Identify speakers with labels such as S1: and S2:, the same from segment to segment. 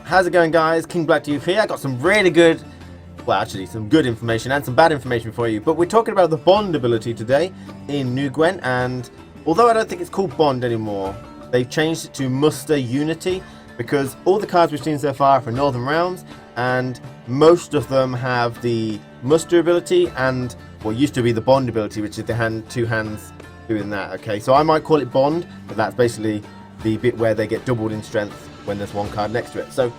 S1: How's it going, guys? King Black Duke here. I got some really good, well, actually some good information and some bad information for you. But we're talking about the Bond ability today in New Gwent, and although I don't think it's called Bond anymore, they've changed it to Muster Unity, because all the cards we've seen so far are for Northern Realms, and most of them have the Muster ability and what used to be the Bond ability, which is the two hands doing that. Okay, so I might call it Bond, but that's basically the bit where they get doubled in strength when there's one card next to it. So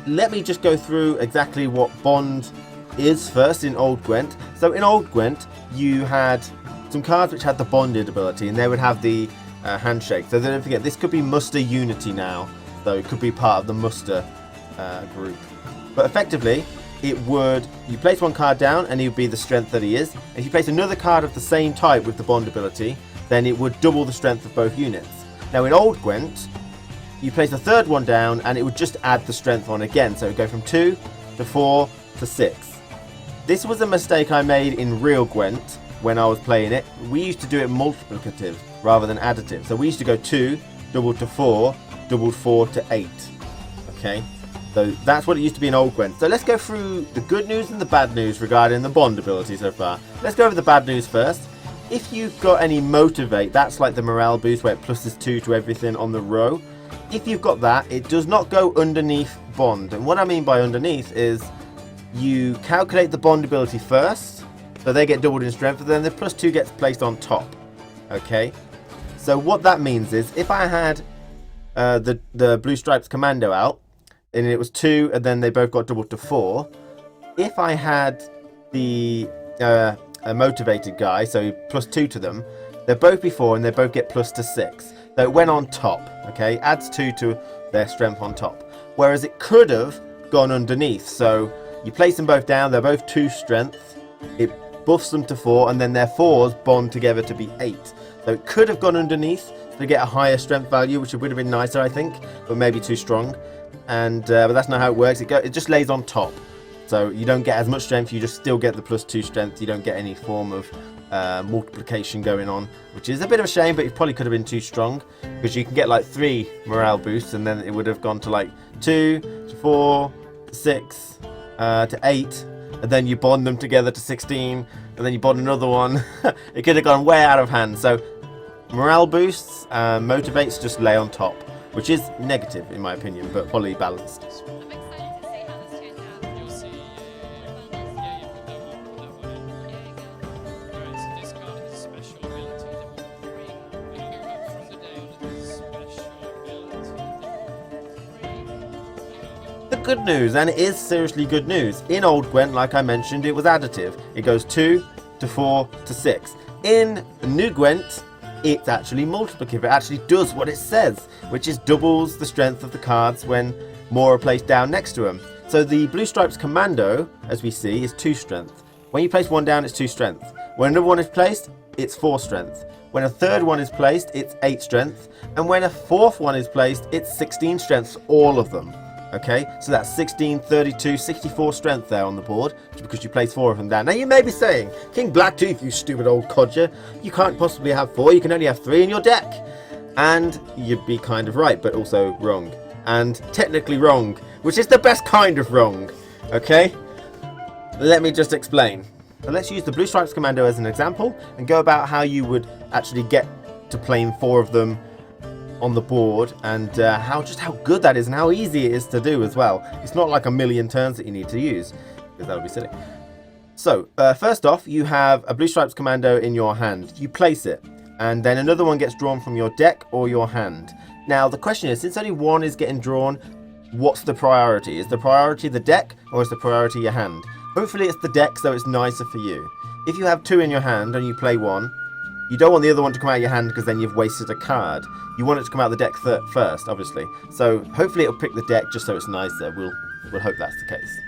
S1: let me just go through exactly what Bond is first in Old Gwent. So in Old Gwent, you had some cards which had the bonded ability, and they would have the handshake. So don't forget, this could be Muster Unity now, so it could be part of the Muster group. But effectively, it would, you place one card down and he would be the strength that he is. If you place another card of the same type with the bond ability, then it would double the strength of both units. Now in Old Gwent, you place a third one down and it would just add the strength on again. So it would go from 2 to 4 to 6. This was a mistake I made in real Gwent when I was playing it. We used to do it multiplicative rather than additive. So we used to go 2, doubled to 4, doubled 4 to 8. Okay, so that's what it used to be in Old Gwent. So let's go through the good news and the bad news regarding the bond ability so far. Let's go over the bad news first. If you've got any motivate, that's like the morale boost where it pluses 2 to everything on the row. If you've got that, it does not go underneath bond. And what I mean by underneath is you calculate the bond ability first, so they get doubled in strength, and then the plus 2 gets placed on top. Okay, so what that means is if I had the Blue Stripes Commando out and it was 2 and then they both got doubled to 4, if I had the a motivated guy, so plus 2 to them, they'll both be 4 and they both get plus to 6. So it went on top, okay, adds 2 to their strength on top. Whereas it could have gone underneath, so you place them both down, they're both 2 strength, it buffs them to 4, and then their 4s bond together to be 8. So it could have gone underneath to get a higher strength value, which would have been nicer, I think, but maybe too strong. And but that's not how it works. It just lays on top. So you don't get as much strength, you just still get the plus 2 strength. You don't get any form of multiplication going on, which is a bit of a shame, but it probably could have been too strong, because you can get like 3 morale boosts and then it would have gone to like 2 to 4 to 6 to 8, and then you bond them together to 16, and then you bond another one. It could have gone way out of hand. So morale boosts, motivates just lay on top, which is negative in my opinion, but probably balanced. Good news, and it is seriously good news. In Old Gwent, like I mentioned, it was additive. It goes 2 to 4 to 6. In New Gwent, it's actually multiplicative. It actually does what it says, which is doubles the strength of the cards when more are placed down next to them. So the Blue Stripes Commando, as we see, is 2 strength. When you place one down, it's 2 strength. When another one is placed, it's 4 strength. When a third one is placed, it's 8 strength. And when a fourth one is placed, it's 16 strengths, all of them. Okay, so that's 16, 32, 64 strength there on the board, because you place 4 of them down. Now you may be saying, King Blacktooth, you stupid old codger, you can't possibly have 4, you can only have 3 in your deck. And you'd be kind of right, but also wrong. And technically wrong, which is the best kind of wrong. Okay, let me just explain. So let's use the Blue Stripes Commando as an example, and go about how you would actually get to playing 4 of them on the board, and how good that is and how easy it is to do as well. It's not like a million turns that you need to use, because that would be silly. So first off, you have a Blue Stripes Commando in your hand. You place it, and then another one gets drawn from your deck or your hand. Now the question is, since only one is getting drawn, what's the priority? Is the priority the deck, or is the priority your hand? Hopefully it's the deck, so it's nicer for you. If you have 2 in your hand and you play one, you don't want the other one to come out of your hand, because then you've wasted a card. You want it to come out of the deck first, obviously. So hopefully it'll pick the deck just so it's nicer. We'll hope that's the case.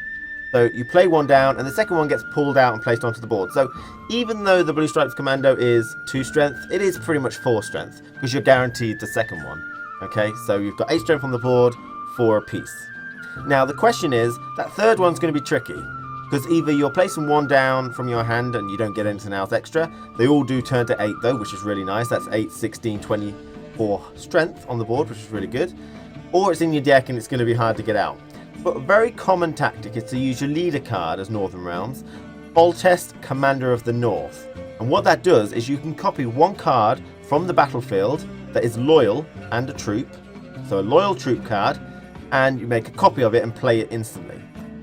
S1: So you play one down, and the second one gets pulled out and placed onto the board. So even though the Blue Stripes Commando is 2 strength, it is pretty much 4 strength, because you're guaranteed the second one. Okay, so you've got 8 strength on the board, 4 apiece. Now the question is, that third one's going to be tricky, because either you're placing one down from your hand and you don't get anything else extra. They all do turn to 8 though, which is really nice. That's 8, 16, 24 strength on the board, which is really good. or it's in your deck and it's going to be hard to get out. But a very common tactic is to use your leader card as Northern Realms, Foltest, Commander of the North. And what that does is you can copy one card from the battlefield that is loyal and a troop, so a loyal troop card, and you make a copy of it and play it instantly.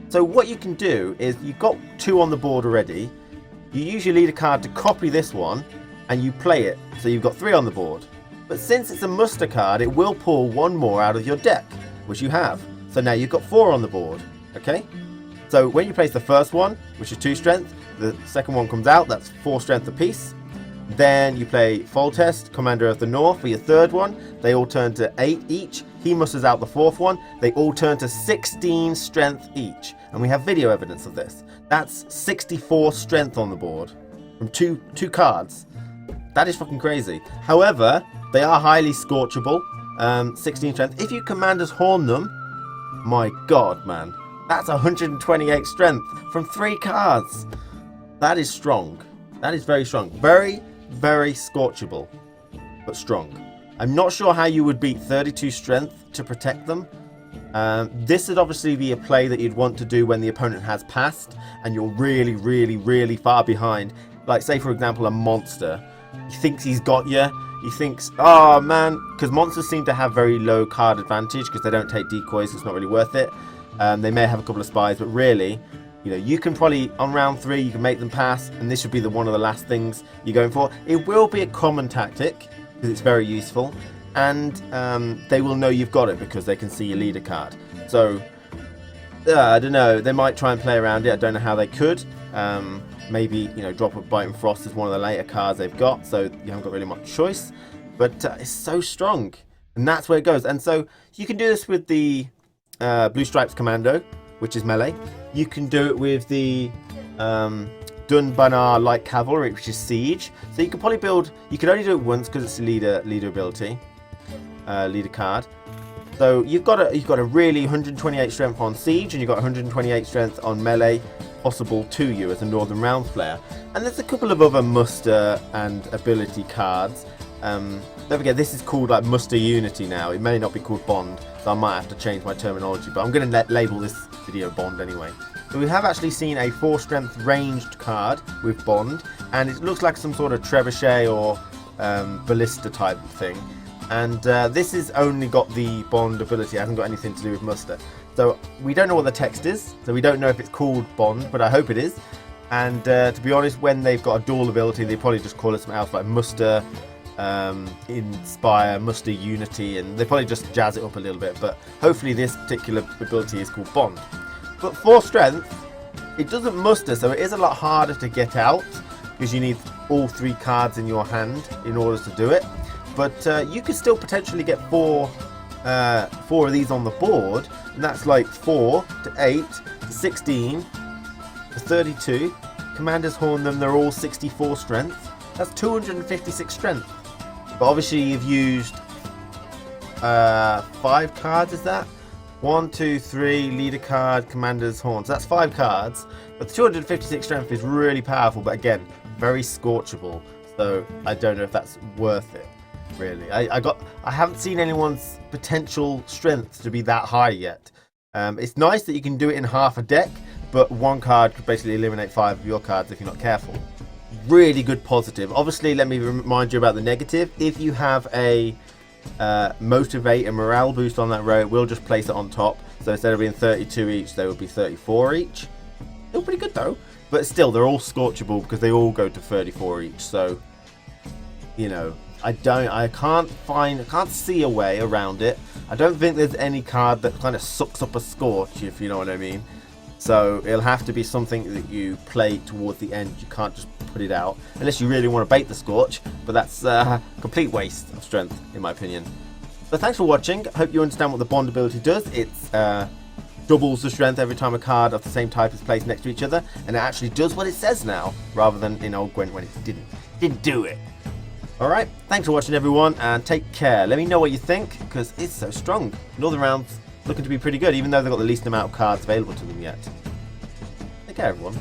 S1: So what you can do is you've got 2 on the board already, you use your leader card to copy this one and you play it, so you've got 3 on the board. But since it's a muster card, it will pull 1 more out of your deck, which you have. So now you've got 4 on the board, okay? So when you place the first one, which is 2 strength, the second one comes out, that's 4 strength apiece. Then you play Foltest, Commander of the North, for your third one. They all turn to 8 each. He musters out the 4th one. They all turn to 16 strength each. And we have video evidence of this. That's 64 strength on the board from two cards. That is fucking crazy. However, they are highly scorchable. 16 strength. If you Commander's Horn them, my god, man. That's 128 strength from 3 cards. That is strong. That is very strong. Very, very scorchable, but strong. I'm not sure how you would beat 32 strength to protect them. This would obviously be a play that you'd want to do when the opponent has passed and you're really, really, really far behind. Like, say, for example, a monster. He thinks he's got you. He thinks, oh, man, because monsters seem to have very low card advantage because they don't take decoys, so it's not really worth it. They may have a couple of spies, but really, you know, you can probably, on round 3, you can make them pass, and this should be one of the last things you're going for. It will be a common tactic, because it's very useful, and they will know you've got it because they can see your leader card. So, I don't know, they might try and play around it. I don't know how they could. Maybe, you know, drop a Bite and Frost is one of the later cards they've got, so you haven't got really much choice. But it's so strong, and that's where it goes. And so you can do this with the Blue Stripes Commando, which is melee. You can do it with the Dunbanar Light Cavalry, which is siege. So you can probably build. You can only do it once because it's a leader ability, leader card. So you've got a really 128 strength on siege, and you've got 128 strength on melee, possible to you as a Northern Realms player. And there's a couple of other muster and ability cards. Don't forget, this is called like Muster Unity now. It may not be called Bond, so I might have to change my terminology, but I'm going to label this video Bond anyway. So we have actually seen a 4 strength ranged card with Bond, and it looks like some sort of trebuchet or ballista type thing. And this has only got the Bond ability, it hasn't got anything to do with muster. So we don't know what the text is, so we don't know if it's called Bond, but I hope it is. And to be honest, when they've got a dual ability, they probably just call it something else like Muster, Inspire, Muster Unity, and they probably just jazz it up a little bit. But hopefully this particular ability is called Bond. But 4 strength, it doesn't muster, so it is a lot harder to get out because you need all 3 cards in your hand in order to do it. But you could still potentially get 4 of these on the board, and that's like 4 to 8 to 16 to 32. Commanders Horn them, they're all 64 strength. That's 256 strength. But obviously you've used 5 cards, is that? 1, 2, 3, leader card, Commander's Horn. So that's 5 cards. But the 256 strength is really powerful, but again, very scorchable. So I don't know if that's worth it, really. I haven't seen anyone's potential strength to be that high yet. It's nice that you can do it in half a deck, but 1 card could basically eliminate 5 of your cards if you're not careful. Really good positive. Obviously, let me remind you about the negative. If you have a motivate and morale boost on that row, we'll just place it on top. So instead of being 32 each, they would be 34 each. Still pretty good though, but still they're all scorchable because they all go to 34 each. So, you know, I can't see a way around it. I don't think there's any card that kind of sucks up a scorch, if you know what I mean. So it'll have to be something that you play towards the end. You can't just put it out unless you really want to bait the scorch, but that's a complete waste of strength in my opinion. So thanks for watching. I hope you understand what the Bond ability does. It's doubles the strength every time a card of the same type is placed next to each other, and it actually does what it says now, rather than in old Gwent when it didn't do it. Alright, thanks for watching everyone, and take care. Let me know what you think, because it's so strong. Northern Realms looking to be pretty good, even though they've got the least amount of cards available to them yet. Take care everyone.